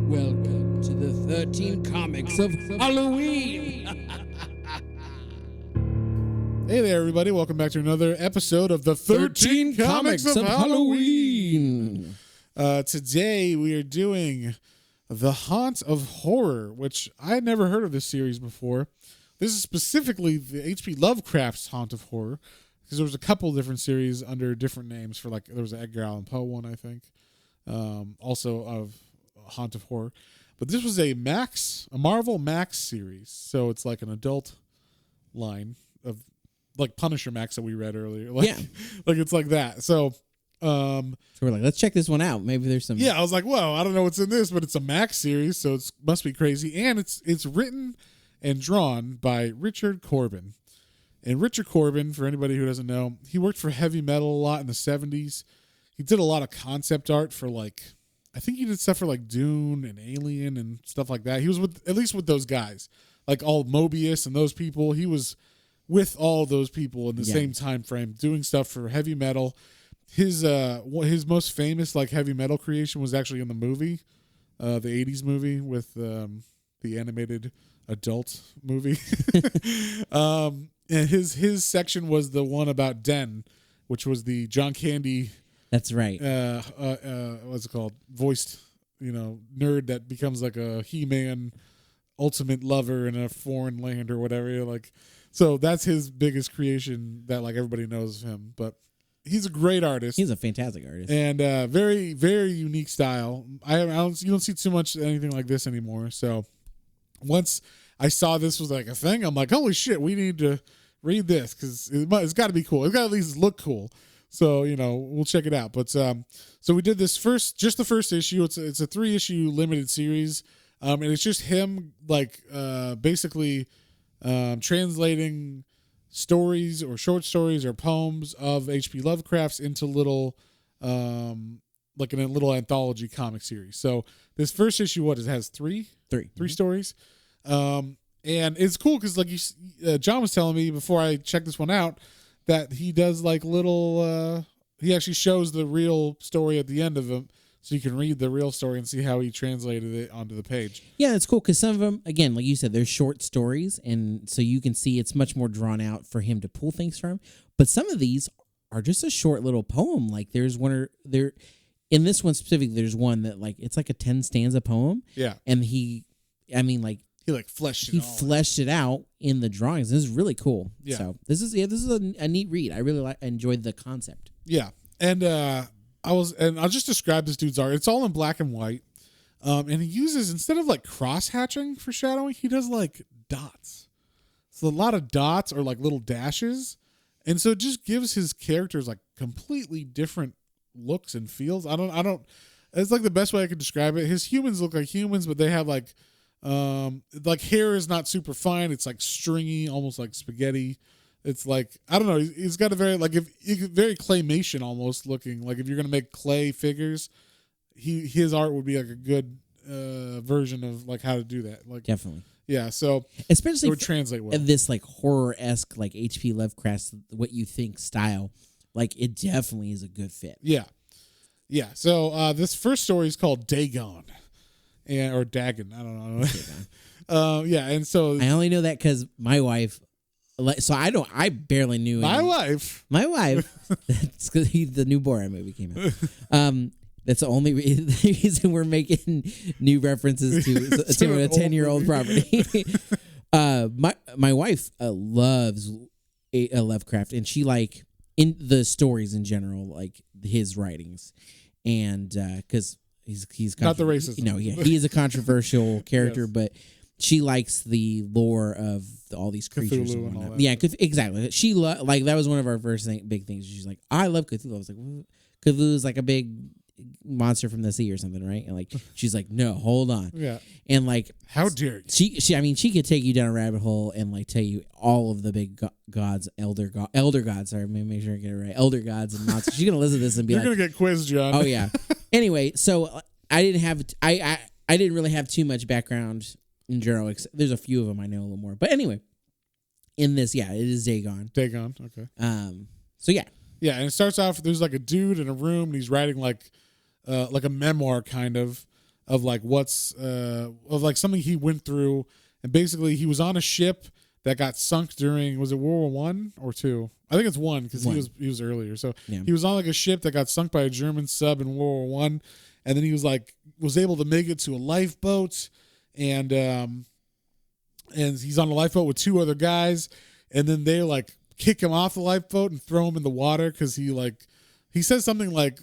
Welcome to the 13 Comics of Halloween. Hey there, everybody. Welcome back to another episode of the 13 Comics of Halloween. Today we are doing The Haunt of Horror, which I had never heard of this series before. This is specifically the H.P. Lovecraft's Haunt of Horror, because there was a couple different series under different names for, like, there was an Edgar Allan Poe one, I think, also of Haunt of Horror. But this was a Marvel Max series, so it's like an adult line of, like, Punisher Max that we read earlier. Like, yeah. Like, it's like that. So we're like, let's check this one out. Maybe there's some. yeah, I was like, whoa, I don't know what's in this, but it's a Max series, so it must be crazy. And it's written and drawn by Richard Corbin. And Richard Corbin, for anybody who doesn't know, he worked for heavy metal a lot in the 70s. He did a lot of concept art for, like, I think he did stuff for, like, Dune and Alien and stuff like that. He was at least with those guys, like all Mobius and those people. He was with all those people in the same time frame, doing stuff for heavy metal. His most famous, like, heavy metal creation was actually in the movie, the 80s movie with the animated adult movie. And his section was the one about Den, which was the John Candy. That's right. What's it called? Voiced, nerd that becomes like a He-Man ultimate lover in a foreign land or whatever. Like, so that's his biggest creation that, like, everybody knows of him. But he's a great artist. He's a fantastic artist. And very, very unique style. You don't see too much anything like this anymore. So once I saw this was like a thing, I'm like, holy shit, we need to read this because it's got to be cool. It's got to at least look cool. So, we'll check it out. But so we did this just the first issue. It's a 3-issue limited series. And it's just him, like, basically translating stories or short stories or poems of H.P. Lovecraft's into little, like, in a little anthology comic series. So this first issue, it has three stories. And it's cool because, like, John was telling me before I checked this one out that he does, like, little, he actually shows the real story at the end of them, so you can read the real story and see how he translated it onto the page. Yeah, it's cool because some of them, again, like you said, they're short stories, and so you can see it's much more drawn out for him to pull things from. But some of these are just a short little poem. Like, there's one, in this one specifically, there's one that, like, it's like a 10-stanza poem. Yeah. And he fleshed it out in the drawings. This is really cool. Yeah. So this is a neat read. I really enjoyed the concept. Yeah. And I'll just describe this dude's art. It's all in black and white. And he uses, instead of, like, cross hatching for shadowing, he does, like, dots. So a lot of dots or, like, little dashes. And so it just gives his characters, like, completely different looks and feels. I don't it's like the best way I could describe it. His humans look like humans, but they have, like hair is not super fine. It's, like, stringy, almost like spaghetti. It's like, I don't know. He's got a very, like, very claymation almost looking. Like, if you're gonna make clay figures, his art would be, like, a good version of, like, how to do that. Like, definitely, yeah. So especially it would translate well. This, like, horror-esque, like, H.P. Lovecraft's what you think style. Like, it definitely is a good fit. Yeah, yeah. So this first story is called Dagon. Or Dagon, I don't know. Yeah, and so I only know that because my wife. So I barely knew my wife. That's because the new Borat movie came out. That's the only reason we're making new references to a 10-year-old property. My wife loves Lovecraft, and she, like, in the stories in general, like his writings, and because. He's not the racist. He is a controversial character, yes. But she likes the lore of all these creatures Cthulhu and all that. Yeah, exactly. She like that was one of our first big things. She's like, I love Cthulhu. I was like, well, Cthulhu is like a big monster from the sea or something, right? And, like, she's like, no, hold on. Yeah. And, like, how dare you? She could take you down a rabbit hole and, like, tell you all of the big gods, elder gods. Sorry, make sure I get it right. Elder gods and monsters. She's gonna listen to this and be You're like, gonna get quizzed, John. Oh yeah. Anyway, so I didn't really have too much background in general. There's a few of them I know a little more, but anyway, in this, it is Dagon. Dagon, okay. So yeah. Yeah, and it starts off, there's, like, a dude in a room, and he's writing, like a memoir, kind of. of like what's of like something he went through, and basically he was on a ship that got sunk during, was it World War I or II? I think it's one because he was earlier. So he was on like a ship that got sunk by a German sub in World War I, and then he was able to make it to a lifeboat, and he's on a lifeboat with two other guys, and then they like kick him off the lifeboat and throw him in the water because he says something like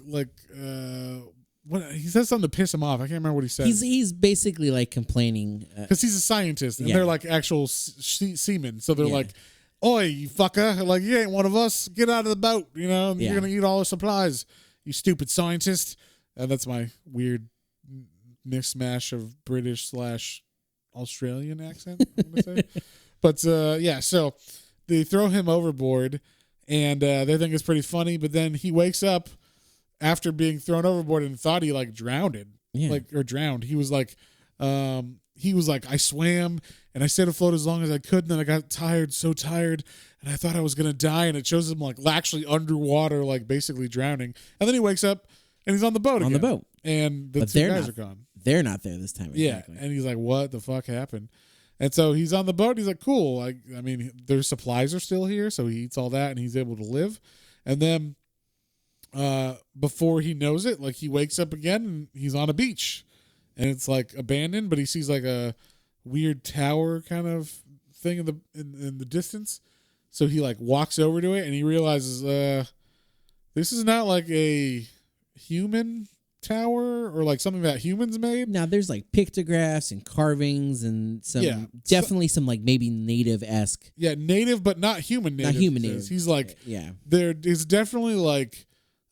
what he says something to piss him off. I can't remember what he said. He's basically like complaining because he's a scientist and they're like actual seamen, so they're like, "Oi, you fucker! Like you ain't one of us. Get out of the boat. You know you're gonna eat all the supplies. You stupid scientist." And that's my weird mishmash of British / Australian accent. I'm gonna say, but so they throw him overboard, and they think it's pretty funny. But then he wakes up after being thrown overboard and thought he like drowned. He was like, I swam and I stayed afloat as long as I could, and then I got so tired, and I thought I was gonna die. And it shows him like actually underwater, like basically drowning. And then he wakes up and he's on the boat again. And the two guys are gone. They're not there this time. Exactly. Yeah, and he's like, "What the fuck happened?" And so he's on the boat. He's like, "Cool. I mean, their supplies are still here, so he eats all that, and he's able to live." And then, before he knows it, like he wakes up again, and he's on a beach, and it's like abandoned, but he sees like a weird tower kind of thing in the distance. So he like walks over to it, and he realizes, this is not like a human tower or like something that humans made. Now there's like pictographs and carvings and definitely some like maybe native-esque. Yeah, native but not human native. Not human native. He's like, there is definitely like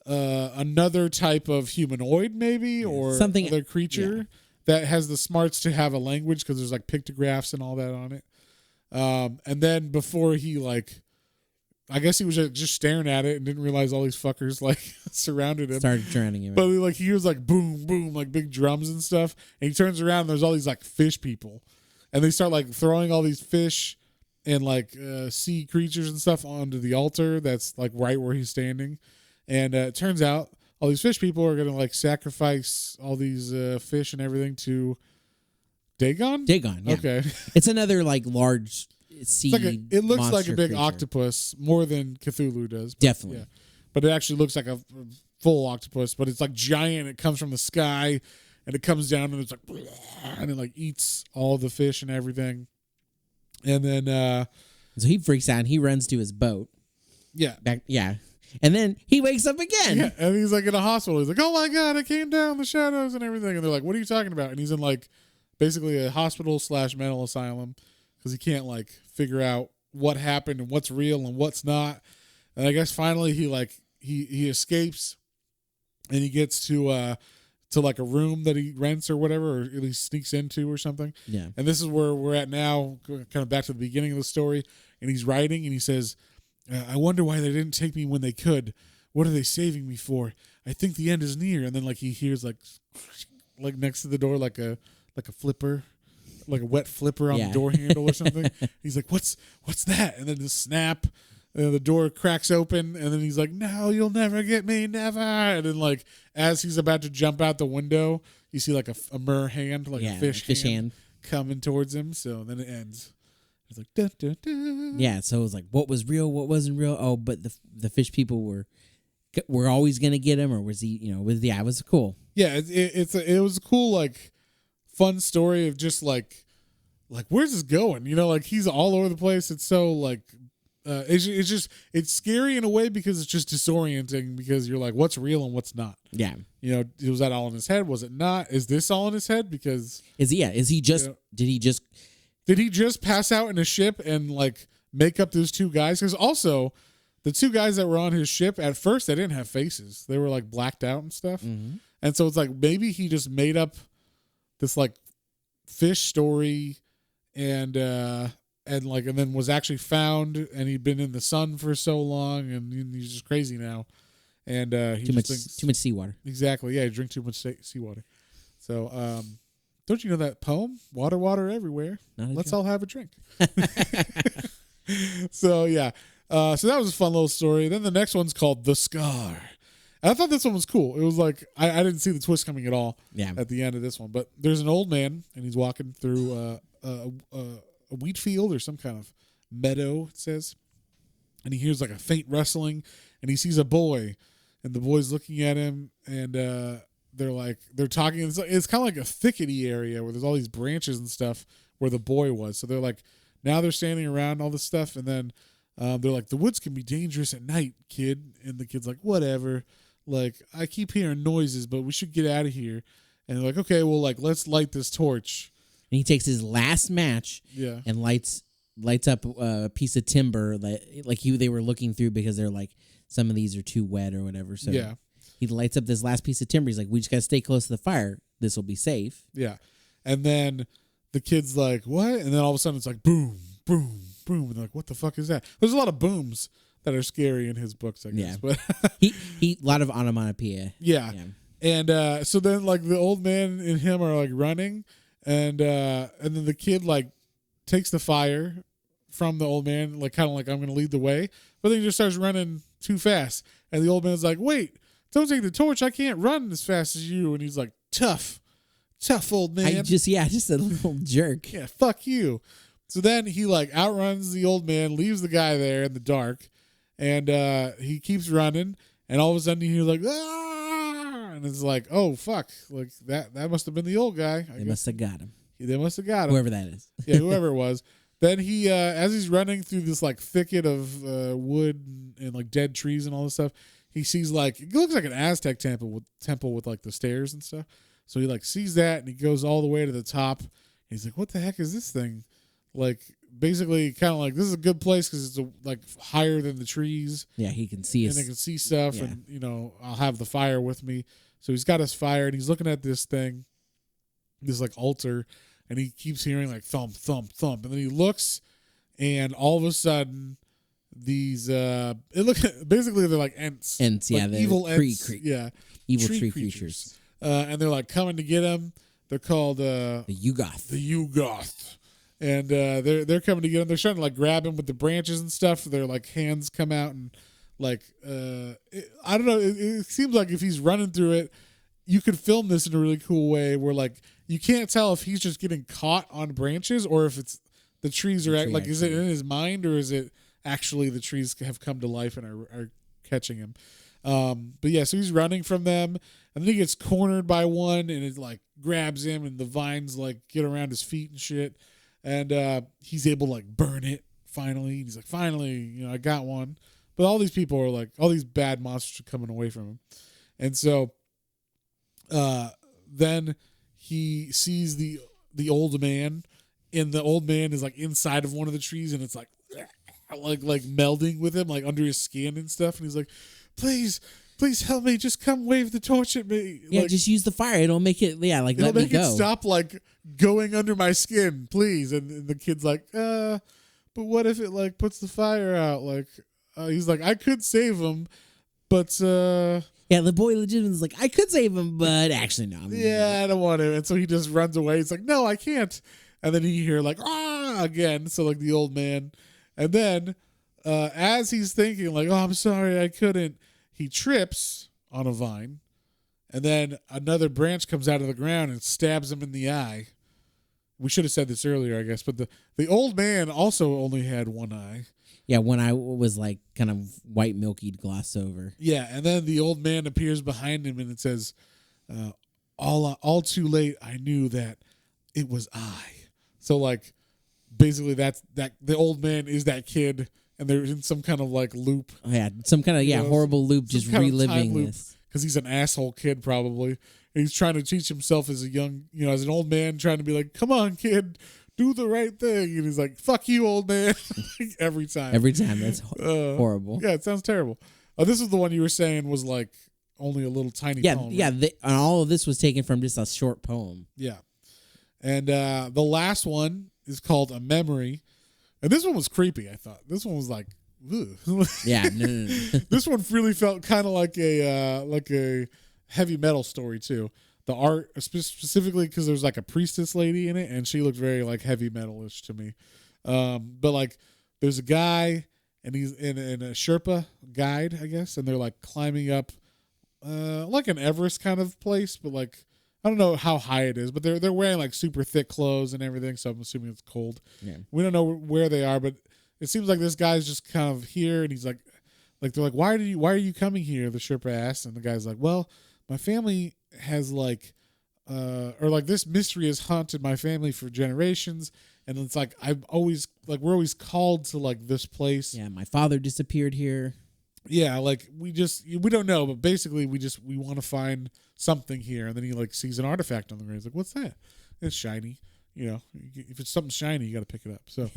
another type of humanoid maybe or something, other creature that has the smarts to have a language because there's like pictographs and all that on it. And then before he like, I guess he was just staring at it and didn't realize all these fuckers like surrounded him. Started drowning him. But like he hears like boom, boom, like big drums and stuff. And he turns around and there's all these like fish people. And they start like throwing all these fish and like sea creatures and stuff onto the altar that's like right where he's standing. And it turns out all these fish people are going to like sacrifice all these fish and everything to Dagon? Dagon, yeah. Okay. It's another like large sea it looks like a big creature. Octopus more than Cthulhu does. But, definitely. Yeah. But it actually looks like a full octopus, but it's like giant. It comes from the sky and it comes down and it's like, and it like eats all the fish and everything. And then, so he freaks out and he runs to his boat. Yeah. And then he wakes up again. Yeah. And he's like in a hospital. He's like, "Oh my God, I came down the shadows and everything." And they're like, "What are you talking about?" And he's in like basically a hospital / mental asylum because he can't like figure out what happened and what's real and what's not. And I guess finally he like he escapes and he gets to like a room that he rents or whatever, or at least sneaks into or something. Yeah. And this is where we're at now, kind of back to the beginning of the story. And he's writing and he says, "I wonder why they didn't take me when they could. What are they saving me for? I think the end is near." And then like he hears like next to the door like a flipper, like a wet flipper on the door handle or something. He's like, what's that? And then the snap, the door cracks open, and then he's like, "No, you'll never get me, never." And then like as he's about to jump out the window, you see like a mer hand, like a fish hand coming towards him. So then it ends. It's like dun, dun, dun. Yeah. So it was like, what was real, what wasn't real. Oh, but the fish people were always gonna get him, or was he? You know, it was cool. Yeah, it was a cool like fun story of just like where's this going? You know, like he's all over the place. It's so like it's scary in a way because it's just disorienting because you're like, what's real and what's not? Yeah. You know, was that all in his head? Was it not? Is this all in his head? Because is he just did he just pass out in a ship and like make up those two guys? Because also the two guys that were on his ship at first, they didn't have faces. They were like blacked out and stuff. Mm-hmm. And so it's like maybe he just made up this like fish story and then was actually found, and he'd been in the sun for so long, and he's just crazy now. And he too much seawater. Exactly. Yeah, he drank too much seawater. So don't you know that poem? Water, water everywhere. Let's all have a drink. So yeah. So that was a fun little story. Then the next one's called The Scar. And I thought this one was cool. It was like I didn't see the twist coming at all. Yeah. At the end of this one, but there's an old man and he's walking through a wheat field or some kind of meadow. It says, and he hears like a faint rustling, and he sees a boy, and the boy's looking at him, and they're talking. It's kind of like a thickety area where there's all these branches and stuff where the boy was. So they're like, now they're standing around all this stuff, and then they're like, the woods can be dangerous at night, kid. And the kid's like, whatever. Like, I keep hearing noises, but we should get out of here. And they're like, okay, well, like, let's light this torch. And he takes his last match, Yeah, and lights up a piece of timber that they were looking through because they're like, some of these are too wet or whatever. So yeah. he lights up this last piece of timber. He's like, we just got to stay close to the fire. This will be safe. Yeah. And then the kid's like, what? And then all of a sudden it's like, boom, boom, boom. And they're like, what the fuck is that? There's a lot of booms that are scary in his books, I guess. Yeah. But he a lot of onomatopoeia. yeah. And so then like the old man and him are like running, and then the kid like takes the fire from the old man, like kind of like, I'm going to lead the way. But then he just starts running too fast. And the old man's like, wait, don't take the torch. I can't run as fast as you. And he's like, tough old man. Just a little jerk. Yeah, fuck you. So then he like outruns the old man, leaves the guy there in the dark, and he keeps running. And all of a sudden you hear like, ah! And it's like, oh, fuck. Like that must have been the old guy. They must have got him. They must have got him. Whoever that is. Yeah, whoever it was. Then he, as he's running through this like thicket of wood and like dead trees and all this stuff, he sees like, it looks like an Aztec temple with like the stairs and stuff. So he like sees that and he goes all the way to the top. And he's like, what the heck is this thing? Like basically kind of like, this is a good place because it's like higher than the trees. Yeah, he can see us. And they can see stuff, Yeah. and I'll have the fire with me. So he's got his fire and he's looking at this thing, this like altar. And he keeps hearing like thump, thump, thump. And then he looks, and all of a sudden, these basically they're like ents. Ents, like yeah, they're evil ents. evil tree creatures. And they're like coming to get him. They're called The Yugoth. the Yugoth. And they're coming to get him. They're trying to like grab him with the branches and stuff. Their like hands come out and like I don't know. It seems like if he's running through it, you could film this in a really cool way where like you can't tell if he's just getting caught on branches or if it's the trees are like, is it in his mind or is it actually the trees have come to life and are catching him? But yeah, so he's running from them, and then he gets cornered by one, and it like grabs him, and the vines like get around his feet and shit, and he's able to like burn it finally. He's like, finally, I got one. But all these people are like, all these bad monsters are coming away from him, and so then he sees the old man, and the old man is like inside of one of the trees, and it's like melding with him, like under his skin and stuff. And he's like, please help me. Just come wave the torch at me. Yeah, like, just use the fire. It'll make it. Yeah, like it'll let me make go. it stop like going under my skin, please. And the kid's like, but what if it like puts the fire out? Like, he's like, I could save him, but yeah, the boy legitimately is like, I could save him, but actually no. yeah, I don't want to. And so he just runs away. He's like, no, I can't. And then you hear like, ah, again. So like the old man. And then as he's thinking like, oh, I'm sorry, I couldn't, he trips on a vine. And then another branch comes out of the ground and stabs him in the eye. We should have said this earlier, I guess. But the old man also only had one eye. Yeah, one eye was like kind of white milky glossed over. Yeah, and then the old man appears behind him and it says, all too late, I knew that it was I. So like basically that the old man is that kid and they're in some kind of like loop. Oh, yeah, some kind of horrible loop, just reliving this. Because he's an asshole kid probably. And he's trying to teach himself as a young, as an old man, trying to be like, come on, kid, do the right thing. And he's like, fuck you, old man. Every time. Every time. That's horrible. Yeah, it sounds terrible. This is the one you were saying was like only a little tiny poem. Yeah, and all of this was taken from just a short poem. Yeah. And the last one is called A Memory. And this one was creepy, I thought. This one was like, ugh. Yeah, no. This one really felt kind of like a heavy metal story too. The art, specifically because there's like a priestess lady in it, and she looked very like heavy metal-ish to me. But like, there's a guy, and he's in a Sherpa guide, I guess, and they're like climbing up like an Everest kind of place, but like I don't know how high it is, but they're wearing like super thick clothes and everything, so I'm assuming it's cold. Yeah. We don't know where they are, but it seems like this guy's just kind of here, and he's like they're like, why are you coming here? The Sherpa asks, and the guy's like, well, my family has like, or like this mystery has haunted my family for generations, and it's like we're always called to like this place. Yeah, my father disappeared here. Yeah, like we don't know, but basically we want to find something here, and then he like sees an artifact on the ground. He's like, what's that? It's shiny. You know, if it's something shiny, you got to pick it up. So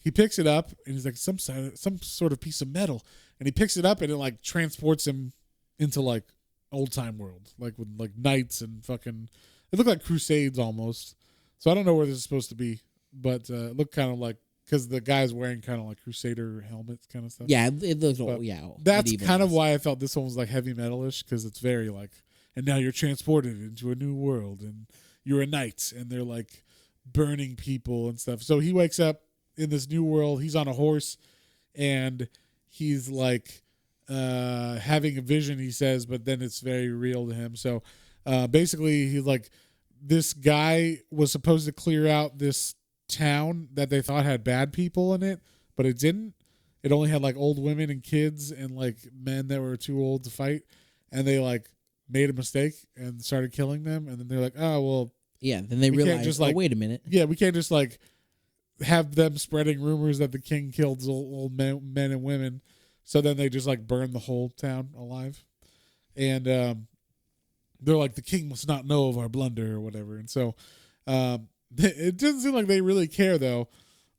he picks it up, and he's like, some sort of piece of metal, and he picks it up, and it like transports him into like old time world, like with like knights and fucking. It looked like Crusades almost. So I don't know where this is supposed to be, but it looked kind of like. Because the guy's wearing kind of like Crusader helmets kind of stuff. Yeah, it looks, that's kind of why I felt this one was like heavy metalish, because it's very like, and now you're transported into a new world, and you're a knight, and they're like burning people and stuff. So he wakes up in this new world. He's on a horse, and he's like having a vision, he says, but then it's very real to him. So basically, he's like, this guy was supposed to clear out this town that they thought had bad people in it, but it didn't. It only had like old women and kids and like men that were too old to fight, and they like made a mistake and started killing them. And then they're like, oh well, yeah. Then they realized, just, like, wait a minute. Yeah, we can't just like have them spreading rumors that the king killed old men and women. So then they just like burn the whole town alive, and they're like, the king must not know of our blunder or whatever. And so it doesn't seem like they really care though,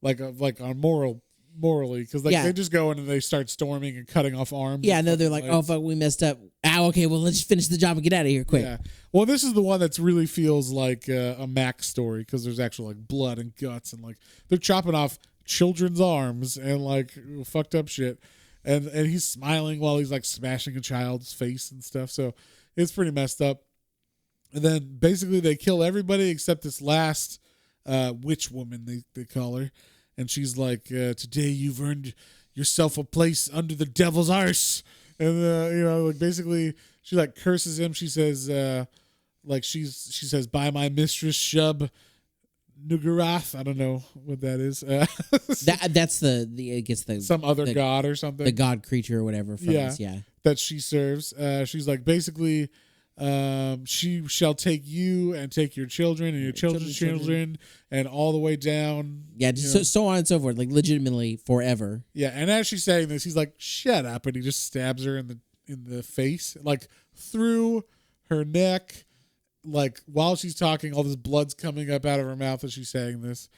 like on morally, because like they just go in and they start storming and cutting off arms. Yeah, no, they're like, oh fuck, we messed up. Okay, well let's just finish the job and get out of here quick. Yeah. Well, this is the one that's really feels like a Max story, because there's actual like blood and guts, and like they're chopping off children's arms and like fucked up shit, and he's smiling while he's like smashing a child's face and stuff. So it's pretty messed up. And then basically they kill everybody except this last witch woman, they call her. And she's like, today you've earned yourself a place under the devil's arse. And, like basically she like curses him. She says, she says, by my mistress Shub Nugarath. I don't know what that is. That's I guess some other god or something. The god creature or whatever. From this, that she serves. She's like, basically, she shall take you and take your children and your children's children and all the way down. Yeah, so on and so forth, like legitimately forever. Yeah, and as she's saying this, he's like, shut up, and he just stabs her in the face, like through her neck. Like while she's talking, all this blood's coming up out of her mouth as she's saying this.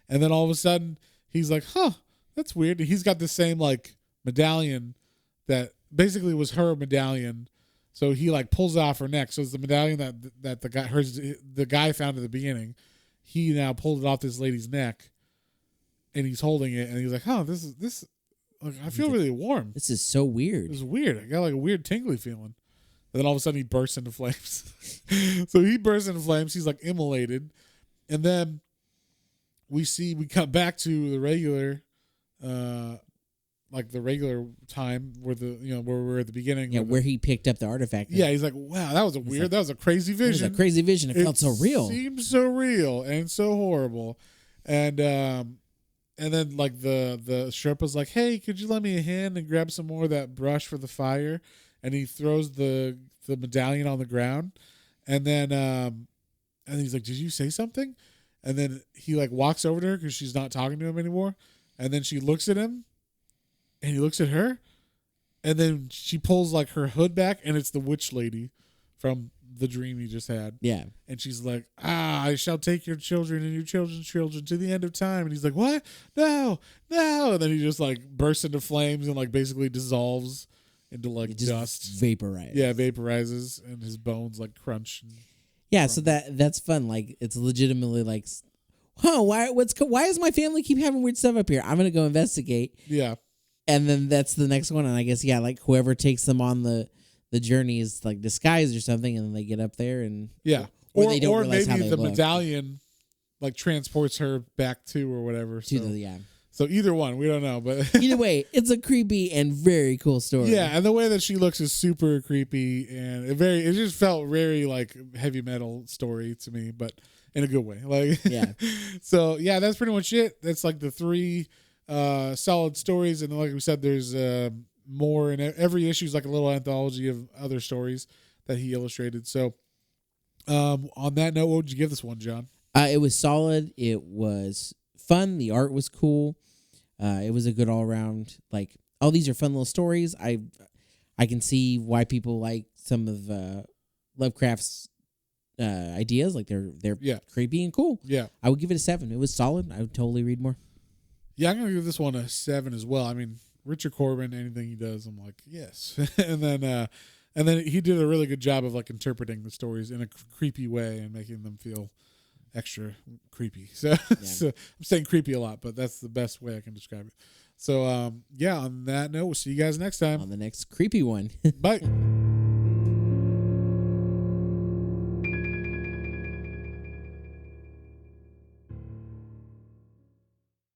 And then all of a sudden he's like, huh, that's weird. And he's got the same like medallion that basically was her medallion. So he like pulls it off her neck. So it's the medallion that the guy found at the beginning. He now pulled it off this lady's neck, and he's holding it, and he's like, "Oh, this. Like, I feel really warm. This is so weird. It's weird. I got like a weird tingly feeling." And then all of a sudden he bursts into flames. So he bursts into flames. He's like immolated, and then we cut back to the regular. Like the regular time where where we're at the beginning. Yeah, where he picked up the artifact. Yeah, he's like, wow, that was that was a crazy vision. It was a crazy vision. It felt so real. It seemed so real and so horrible. And then like the Sherpa's like, hey, could you lend me a hand and grab some more of that brush for the fire? And he throws the medallion on the ground. And then and he's like, did you say something? And then he like walks over to her because she's not talking to him anymore. And then she looks at him. And he looks at her, and then she pulls like her hood back, and it's the witch lady from the dream he just had. Yeah. And she's like, I shall take your children and your children's children to the end of time. And he's like, what? No. And then he just like bursts into flames and like basically dissolves into like dust. Vaporizes. Yeah, vaporizes, and his bones like crunch. Yeah, so that's fun. Like it's legitimately like, why does my family keep having weird stuff up here? I'm gonna go investigate. Yeah. And then that's the next one, and I guess like whoever takes them on the journey is like disguised or something, and then they get up there and or they don't realize maybe how they the look. medallion like transports her back to or whatever. To the. So either one, we don't know, but Either way, it's a creepy and very cool story. yeah, and the way that she looks is super creepy, and it just felt very like heavy metal story to me, but in a good way. Like, Yeah. So yeah, that's pretty much it. That's like the 3 solid stories, and like we said, there's more, and every issue is like a little anthology of other stories that he illustrated. So on that note, what would you give this one, John? It was solid. It was fun. The art was cool. It was a good all around. Like, oh, these are fun little stories. I can see why people like some of Lovecraft's ideas. Like they're creepy and cool. Yeah, I would give it a 7. It was solid. I would totally read more. yeah, I'm gonna give this one a 7 as well. I mean, Richard Corbin, anything he does, I'm like, yes. and then he did a really good job of like interpreting the stories in a creepy way and making them feel extra creepy. So, so I'm saying creepy a lot, but that's the best way I can describe it. So, yeah, on that note, we'll see you guys next time. On the next creepy one. Bye.